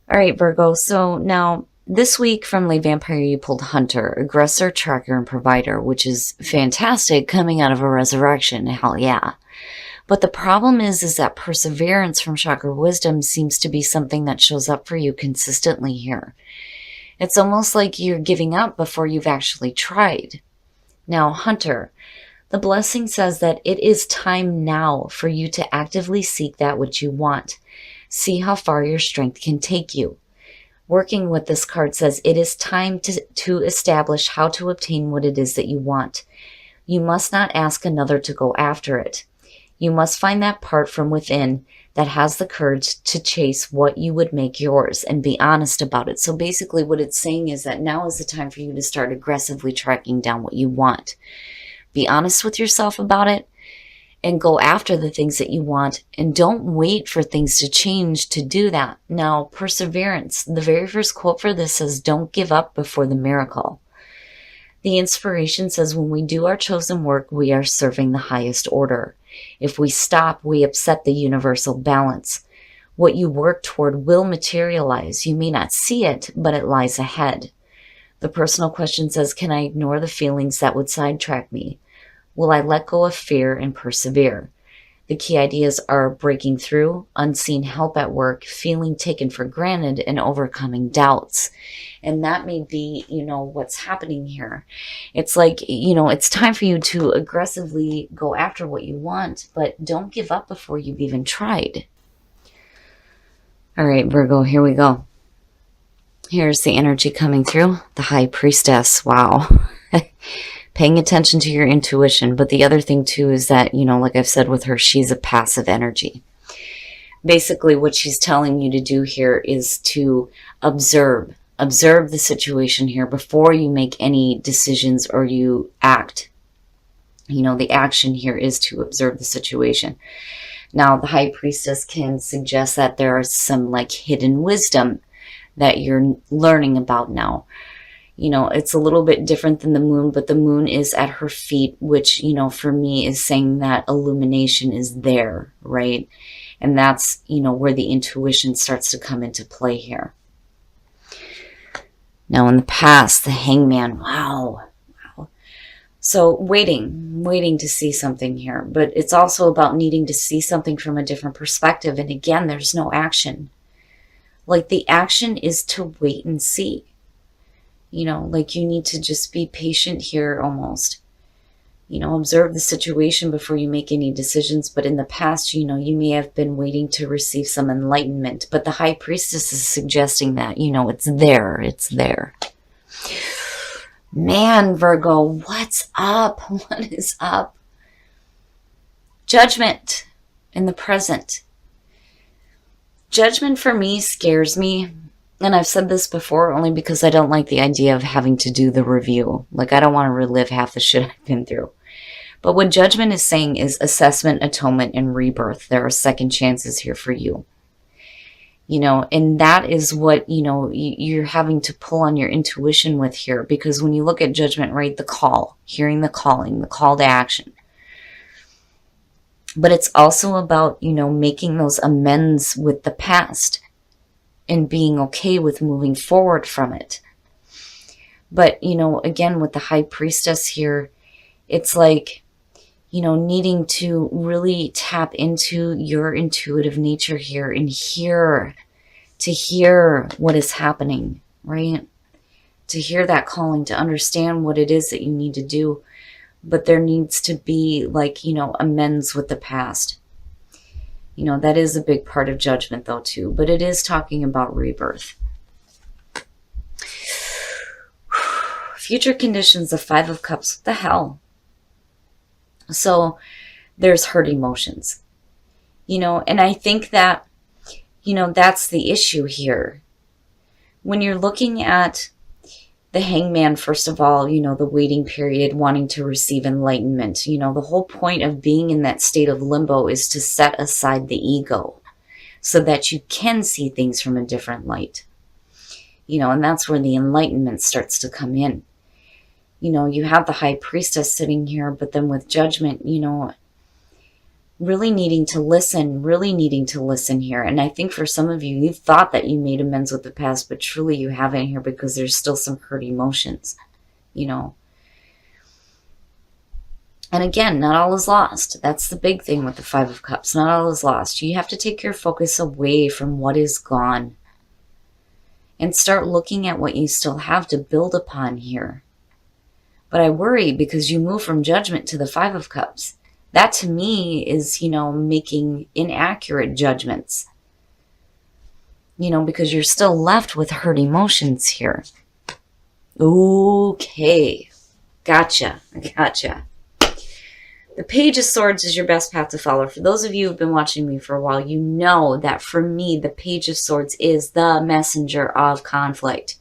All right, Virgo. So now this week from Lay Vampire, you pulled Hunter, Aggressor, Tracker, and Provider, which is fantastic coming out of a resurrection. Hell yeah. But the problem is that Perseverance from Chakra Wisdom seems to be something that shows up for you consistently here. It's almost like you're giving up before you've actually tried. Now, Hunter, the blessing says that it is time now for you to actively seek that which you want. See how far your strength can take you. Working with this card says it is time to establish how to obtain what it is that you want. You must not ask another to go after it. You must find that part from within that has the courage to chase what you would make yours and be honest about it. So basically what it's saying is that now is the time for you to start aggressively tracking down what you want. Be honest with yourself about it and go after the things that you want, and don't wait for things to change to do that. Now, Perseverance, the very first quote for this says, don't give up before the miracle. The inspiration says, when we do our chosen work, we are serving the highest order. If we stop, we upset the universal balance. What you work toward will materialize. You may not see it, but it lies ahead. The personal question says, can I ignore the feelings that would sidetrack me? Will I let go of fear and persevere? The key ideas are breaking through, unseen help at work, feeling taken for granted, and overcoming doubts. And that may be, what's happening here. It's like, it's time for you to aggressively go after what you want, but don't give up before you've even tried. All right, Virgo, here we go. Here's the energy coming through. The High Priestess. Wow. Paying attention to your intuition. But the other thing too is that, like I've said with her, she's a passive energy. Basically what she's telling you to do here is to observe the situation here before you make any decisions or you act. The action here is to observe the situation. Now, the High Priestess can suggest that there is some hidden wisdom that you're learning about now. It's a little bit different than the moon, but the moon is at her feet, which, for me is saying that illumination is there, right? And that's, where the intuition starts to come into play here. Now, in the past, the Hangman, wow. So waiting to see something here, but it's also about needing to see something from a different perspective. And again, there's no action. The action is to wait and see. You need to just be patient here almost. Observe the situation before you make any decisions. But in the past, you may have been waiting to receive some enlightenment. But the High Priestess is suggesting that, it's there. It's there. Man, Virgo, what's up? What is up? Judgment in the present. Judgment for me scares me. And I've said this before only because I don't like the idea of having to do the review. I don't want to relive half the shit I've been through. But what judgment is saying is assessment, atonement, and rebirth. There are second chances here for you. And that is what, you're having to pull on your intuition with here. Because when you look at judgment, right, the call, hearing the calling, the call to action. But it's also about, making those amends with the past. And being okay with moving forward from it. But, again, with the High Priestess here, it's needing to really tap into your intuitive nature here and hear what is happening, right? To hear that calling, to understand what it is that you need to do. But there needs to be amends with the past. That is a big part of judgment though too, but it is talking about rebirth. Future conditions, the Five of Cups, what the hell? So there's hurt emotions, and I think that, that's the issue here. When you're looking at the Hangman, first of all, the waiting period, wanting to receive enlightenment. The whole point of being in that state of limbo is to set aside the ego so that you can see things from a different light. And that's where the enlightenment starts to come in. You have the High Priestess sitting here, but then with judgment, Really needing to listen here. And I think for some of you, you thought that you made amends with the past, but truly you haven't here, because there's still some hurt emotions, you know. And again, not all is lost. That's the big thing with the Five of Cups. Not all is lost. You have to take your focus away from what is gone and start looking at what you still have to build upon here. But I worry because you move from Judgment to the Five of Cups. That to me is, making inaccurate judgments. Because you're still left with hurt emotions here. Okay. Gotcha. The Page of Swords is your best path to follow. For those of you who've been watching me for a while, you know that for me, the Page of Swords is the messenger of conflict.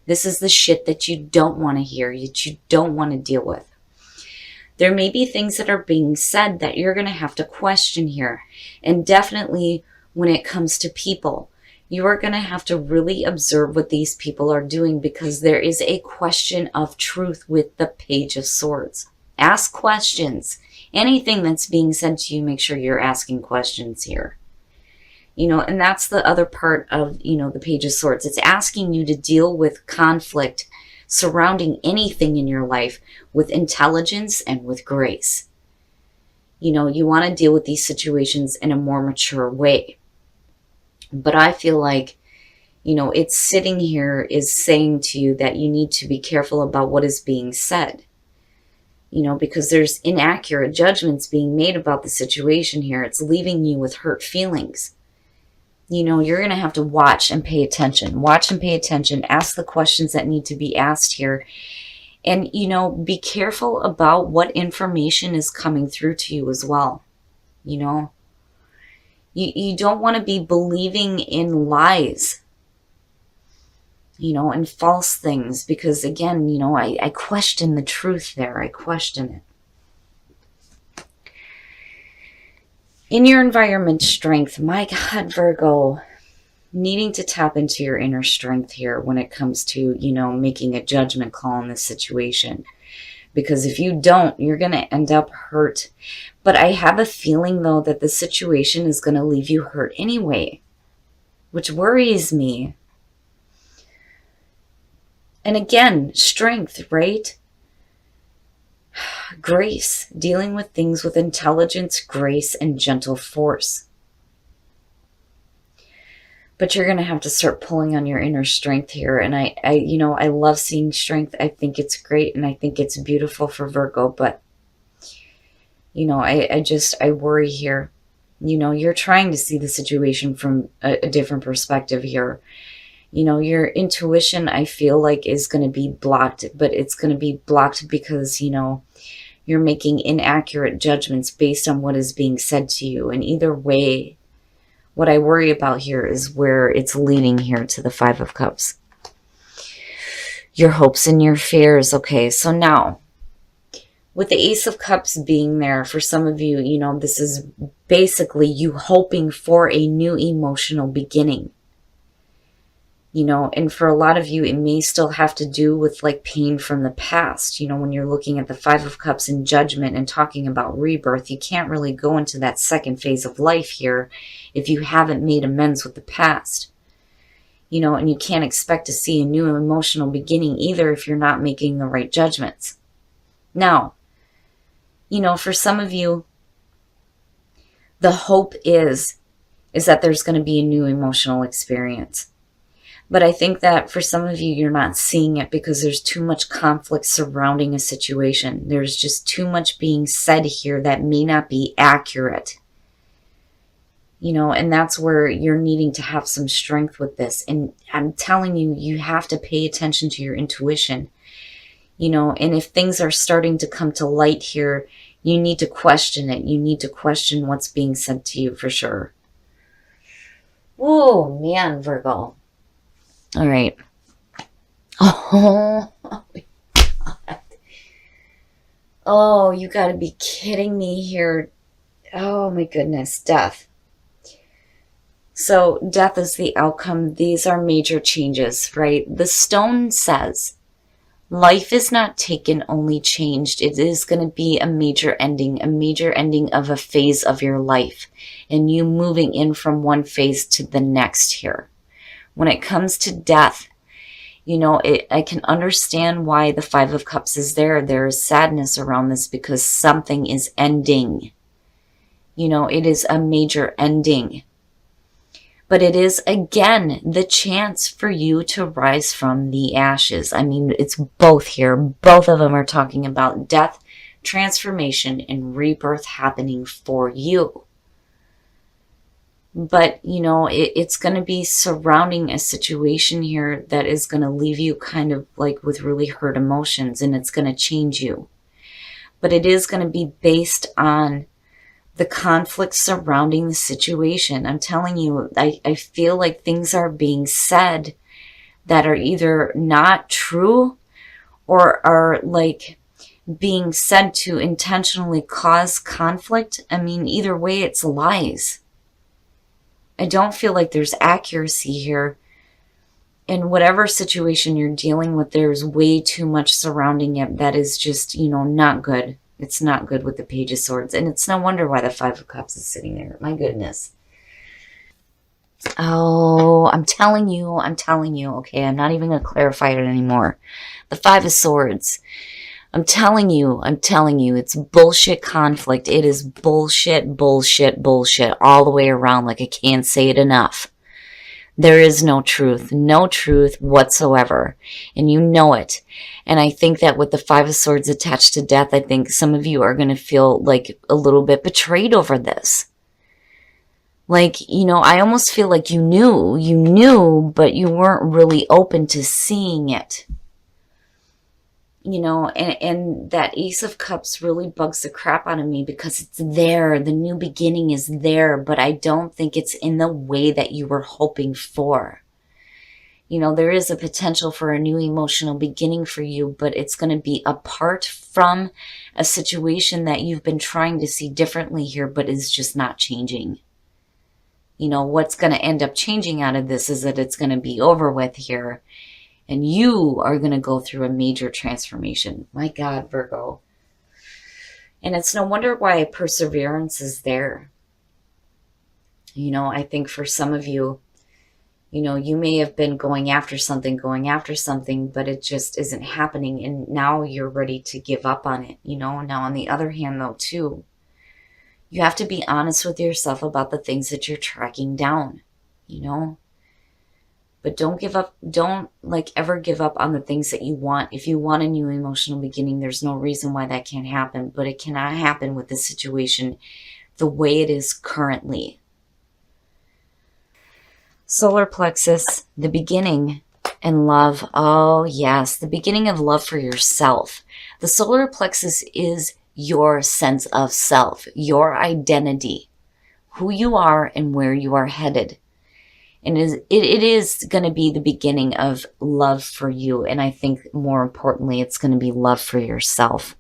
This is the shit that you don't want to hear, that you don't want to deal with. There may be things that are being said that you're going to have to question here. And definitely when it comes to people, you are going to have to really observe what these people are doing, because there is a question of truth with the Page of Swords. Ask questions. Anything that's being said to you, make sure you're asking questions here. And that's the other part of, the Page of Swords. It's asking you to deal with conflict surrounding anything in your life with intelligence and with grace. You want to deal with these situations in a more mature way. But I feel like, it's sitting here is saying to you that you need to be careful about what is being said. Because there's inaccurate judgments being made about the situation here. It's leaving you with hurt feelings. You're going to have to watch and pay attention. Watch and pay attention. Ask the questions that need to be asked here. And, be careful about what information is coming through to you as well. You don't want to be believing in lies, and false things, because again, I question the truth there. I question it. In your environment strength, my God, Virgo, needing to tap into your inner strength here when it comes to, making a judgment call in this situation. Because if you don't, you're going to end up hurt. But I have a feeling, though, that the situation is going to leave you hurt anyway, which worries me. And again, strength, right? Grace, dealing with things with intelligence, grace, and gentle force. But you're going to have to start pulling on your inner strength here. And I love seeing strength. I think it's great, and I think it's beautiful for Virgo. But, I worry here. You're trying to see the situation from a different perspective here. Your intuition, I feel like, is going to be blocked, but it's going to be blocked because, you're making inaccurate judgments based on what is being said to you. And either way, what I worry about here is where it's leading here to the Five of Cups. Your hopes and your fears. Okay, so now, with the Ace of Cups being there, for some of you, this is basically you hoping for a new emotional beginning. And for a lot of you, it may still have to do with like pain from the past. When you're looking at the Five of Cups in Judgment and talking about rebirth, you can't really go into that second phase of life here if you haven't made amends with the past. And you can't expect to see a new emotional beginning either if you're not making the right judgments. Now, for some of you, the hope is that there's going to be a new emotional experience. But I think that for some of you, you're not seeing it because there's too much conflict surrounding a situation. There's just too much being said here that may not be accurate. And that's where you're needing to have some strength with this. And I'm telling you, you have to pay attention to your intuition. And if things are starting to come to light here, you need to question it. You need to question what's being said to you for sure. Oh, man, Virgo. All right. Oh, my God. Oh, you got to be kidding me here. Oh, my goodness. Death. So death is the outcome. These are major changes, right? The stone says, Life is not taken, only changed. It is going to be a major ending of a phase of your life, and you moving in from one phase to the next here. When it comes to death, I can understand why the Five of Cups is there. There is sadness around this because something is ending. It is a major ending. But it is, again, the chance for you to rise from the ashes. I mean, it's both here. Both of them are talking about death, transformation, and rebirth happening for you. But, it's going to be surrounding a situation here that is going to leave you kind of like with really hurt emotions, and it's going to change you. But it is going to be based on the conflict surrounding the situation. I'm telling you, I feel like things are being said that are either not true or are like being said to intentionally cause conflict. I mean, either way, it's lies. I don't feel like there's accuracy here. In whatever situation you're dealing with, there's way too much surrounding it that is just, not good. It's not good with the Page of Swords. And it's no wonder why the Five of Cups is sitting there. My goodness. Oh, I'm telling you. Okay, I'm not even going to clarify it anymore. The Five of Swords. I'm telling you. It's bullshit conflict. It is bullshit all the way around. Like, I can't say it enough. There is no truth whatsoever. And you know it. And I think that with the Five of Swords attached to death, I think some of you are going to feel like a little bit betrayed over this. Like, I almost feel like you knew, but you weren't really open to seeing it. And that Ace of Cups really bugs the crap out of me because it's there. The new beginning is there, but I don't think it's in the way that you were hoping for. There is a potential for a new emotional beginning for you, but it's going to be apart from a situation that you've been trying to see differently here, but is just not changing. What's going to end up changing out of this is that it's going to be over with here. And you are going to go through a major transformation. My God, Virgo. And it's no wonder why perseverance is there. I think for some of you, you may have been going after something, but it just isn't happening. And now you're ready to give up on it. Now on the other hand, though, too, you have to be honest with yourself about the things that you're tracking down, But don't give up. Don't ever give up on the things that you want. If you want a new emotional beginning, there's no reason why that can't happen. But it cannot happen with this situation the way it is currently. Solar plexus, the beginning and love. Oh, yes, the beginning of love for yourself. The solar plexus is your sense of self, your identity, who you are and where you are headed. And it is going to be the beginning of love for you. And I think more importantly, it's going to be love for yourself.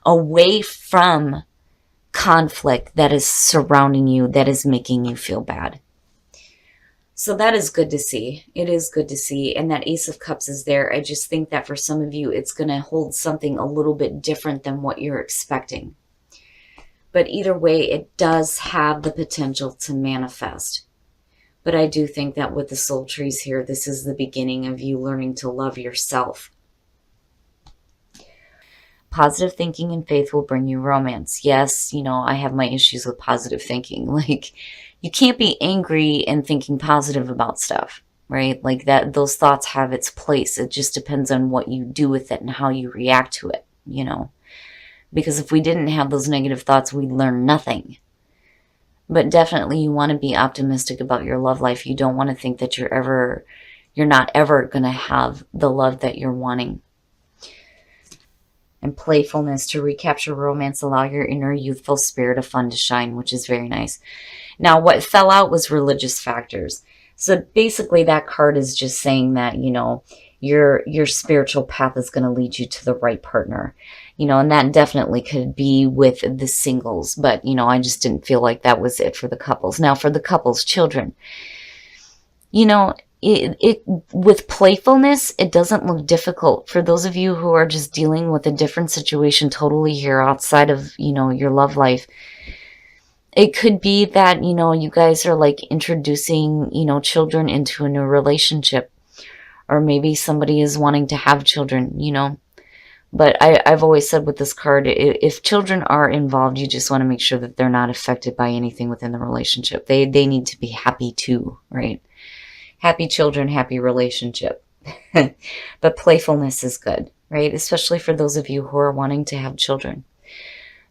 Away from conflict that is surrounding you, that is making you feel bad. So that is good to see. It is good to see. And that Ace of Cups is there. I just think that for some of you, it's going to hold something a little bit different than what you're expecting. But either way, it does have the potential to manifest. But I do think that with the soul trees here, this is the beginning of you learning to love yourself. Positive thinking and faith will bring you romance. Yes, I have my issues with positive thinking. You can't be angry and thinking positive about stuff, right? Those thoughts have its place. It just depends on what you do with it and how you react to it, Because if we didn't have those negative thoughts, we'd learn nothing. But definitely you want to be optimistic about your love life. You don't want to think that you're not ever going to have the love that you're wanting. And playfulness, to recapture romance, allow your inner youthful spirit of fun to shine, which is very nice. Now, what fell out was religious factors. So basically that card is just saying that, your spiritual path is going to lead you to the right partner. And that definitely could be with the singles. But, I just didn't feel like that was it for the couples. Now, for the couples, children, with playfulness, it doesn't look difficult. For those of you who are just dealing with a different situation totally here outside of, your love life, it could be that, you guys are like introducing, children into a new relationship, or maybe somebody is wanting to have children. But I've always said with this card, if children are involved, you just want to make sure that they're not affected by anything within the relationship. They need to be happy too, right? Happy children, happy relationship. But playfulness is good, right? Especially for those of you who are wanting to have children.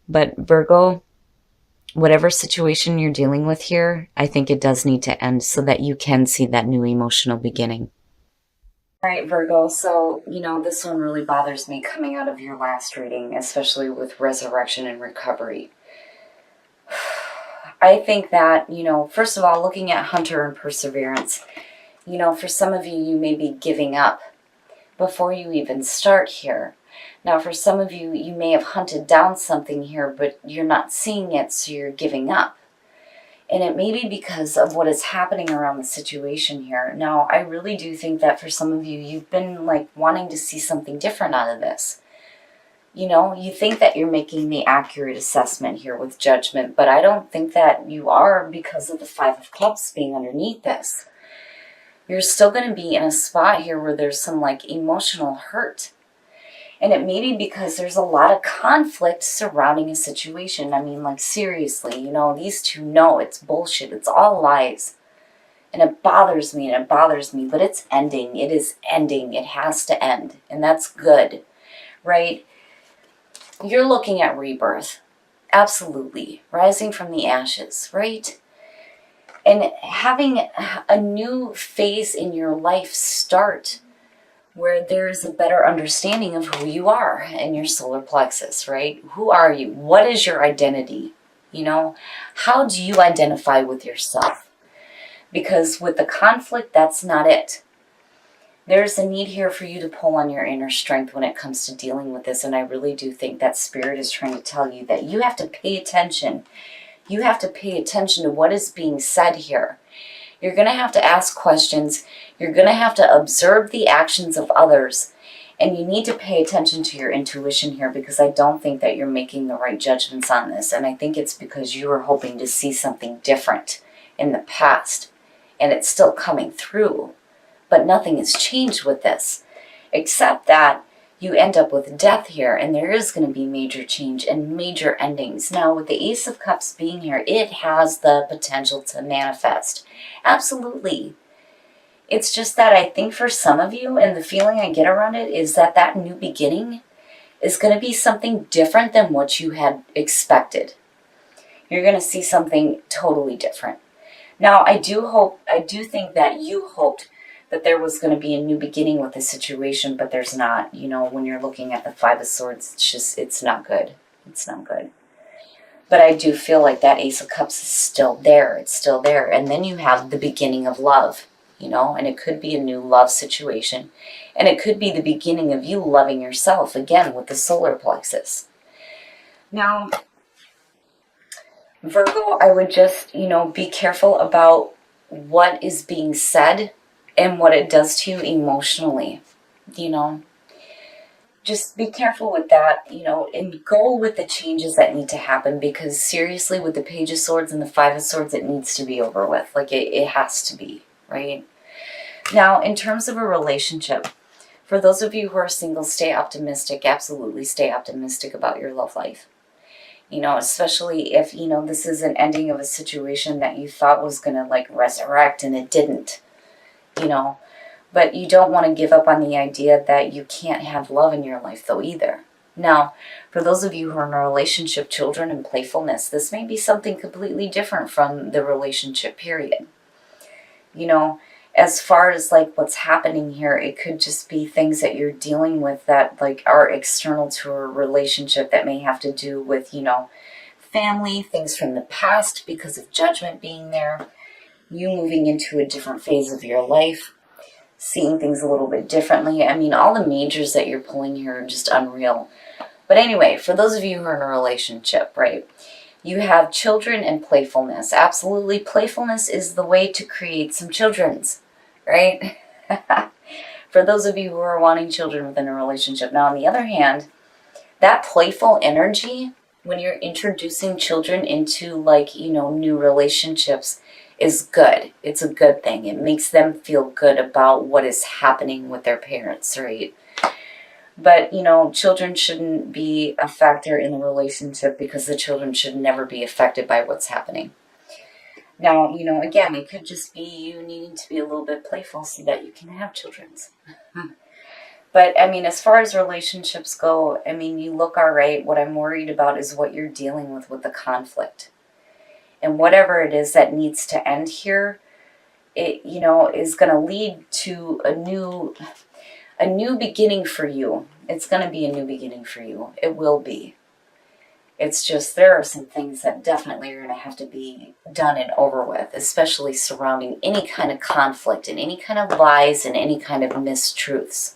But Virgo, whatever situation you're dealing with here, I think it does need to end so that you can see that new emotional beginning. All right, Virgo, so, this one really bothers me coming out of your last reading, especially with resurrection and recovery. I think that, first of all, looking at Hunter and Perseverance, for some of you, you may be giving up before you even start here. Now, for some of you, you may have hunted down something here, but you're not seeing it, so you're giving up. And it may be because of what is happening around the situation here. Now, I really do think that for some of you, you've been like wanting to see something different out of this. You think that you're making the accurate assessment here with judgment, but I don't think that you are because of the Five of Cups being underneath this. You're still going to be in a spot here where there's some like emotional hurt. And it may be because there's a lot of conflict surrounding a situation. I mean, like, seriously, these two know it's bullshit. It's all lies. And it bothers me, but it's ending. It is ending. It has to end. And that's good, right? You're looking at rebirth. Absolutely. Rising from the ashes, right? And having a new phase in your life start where there's a better understanding of who you are and your solar plexus, right? Who are you? What is your identity? How do you identify with yourself? Because with the conflict, that's not it. There's a need here for you to pull on your inner strength when it comes to dealing with this. And I really do think that Spirit is trying to tell you that you have to pay attention. You have to pay attention to what is being said here. You're going to have to ask questions. You're going to have to observe the actions of others. And you need to pay attention to your intuition here, because I don't think that you're making the right judgments on this. And I think it's because you were hoping to see something different in the past. And it's still coming through. But nothing has changed with this, except that you end up with death here, and there is going to be major change and major endings. Now, with the Ace of Cups being here, it has the potential to manifest. Absolutely. It's just that I think for some of you, and the feeling I get around it, is that that new beginning is going to be something different than what you had expected. You're going to see something totally different. Now, I do think that you hoped that there was going to be a new beginning with the situation, but there's not. When you're looking at the Five of Swords, it's not good. It's not good. But I do feel like that Ace of Cups is still there. It's still there. And then you have the beginning of love, and it could be a new love situation. And it could be the beginning of you loving yourself, again, with the solar plexus. Now, Virgo, I would just, be careful about what is being said and what it does to you emotionally, Just be careful with that, and go with the changes that need to happen, because seriously, with the Page of Swords and the Five of Swords, it needs to be over with. Like, it has to be, right? Now, in terms of a relationship, for those of you who are single, stay optimistic. Absolutely stay optimistic about your love life. Especially if, this is an ending of a situation that you thought was going to, like, resurrect, and it didn't. But you don't want to give up on the idea that you can't have love in your life, though, either. Now, for those of you who are in a relationship, children, and playfulness, this may be something completely different from the relationship period. As far as, like, what's happening here, it could just be things that you're dealing with that, like, are external to a relationship that may have to do with, family, things from the past because of judgment being there, you moving into a different phase of your life, seeing things a little bit differently. I mean, all the majors that you're pulling here are just unreal. But anyway, for those of you who are in a relationship, right, you have children and playfulness. Absolutely, playfulness is the way to create some children's, right? For those of you who are wanting children within a relationship. Now, on the other hand, that playful energy, when you're introducing children into, like, you know, new relationships, is good. It's a good thing. It makes them feel good about what is happening with their parents, right? But, you know, children shouldn't be a factor in the relationship, because the children should never be affected by what's happening. Now, you know, again, it could just be you needing to be a little bit playful so that you can have children. But, I mean, as far as relationships go, I mean, you look all right. What I'm worried about is what you're dealing with the conflict. And whatever it is that needs to end here, it, you know, is going to lead to a new beginning for you. It's going to be a new beginning for you. It will be. It's just there are some things that definitely are going to have to be done and over with, especially surrounding any kind of conflict and any kind of lies and any kind of mistruths.